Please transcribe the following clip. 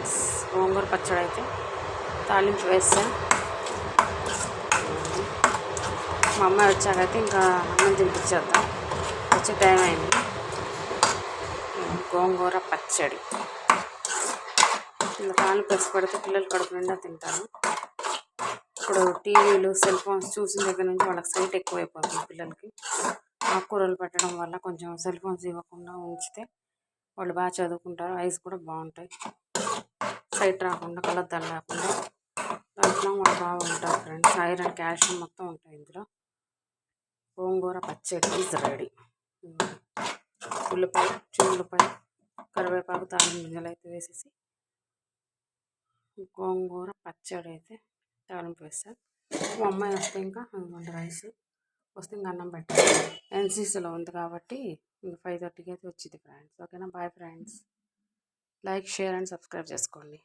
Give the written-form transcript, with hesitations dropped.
Friends, గోంగూర పచ్చడి అయితే తాలింపు వేస్తా. మా అమ్మాయి వచ్చాకైతే ఇంకా అన్నం తినిపించేద్దాం, వచ్చే టైం అయింది. గోంగూర పచ్చడి ఇలా తాలింపు వేసి పెడితే పిల్లలు కడుపు నిండా తింటారు. ఇప్పుడు టీవీలు సెల్ ఫోన్స్ చూసిన దగ్గర నుంచి వాళ్ళకి సైట్ ఎక్కువైపోతుంది. పిల్లలకి ఆకుకూరలు పెట్టడం వల్ల కొంచెం సెల్ ఫోన్స్ ఇవ్వకుండా ఉంచితే వాళ్ళు బాగా చదువుకుంటారు, ఐస్ కూడా బాగుంటాయి, సైట్ రాకుండా కలద్దాలు లేకుండా దాంట్లో వాళ్ళు బాగుంటారు ఫ్రెండ్స్. ఐరన్ కాల్షియం మొత్తం ఉంటాయి ఇందులో. గోంగూర పచ్చడి ఈజ్ రెడీ. ఉల్లిపాయ, చిన్నులపాయ, కరివేపాకు, తాలింపు గింజలు అయితే వేసేసి గోంగూర పచ్చడి అయితే తాలింపు వేస్తాను. మా అమ్మాయి వస్తే ఇంకా రైస్ వస్తే ఇంకా అన్నం పెట్టాలి. ఎన్సీసీలో ఉంది కాబట్టి ఇంకా 5:30కి అయితే వచ్చింది ఫ్రెండ్స్. ఓకేనా, bye friends. Like, share and subscribe చేసుకోండి.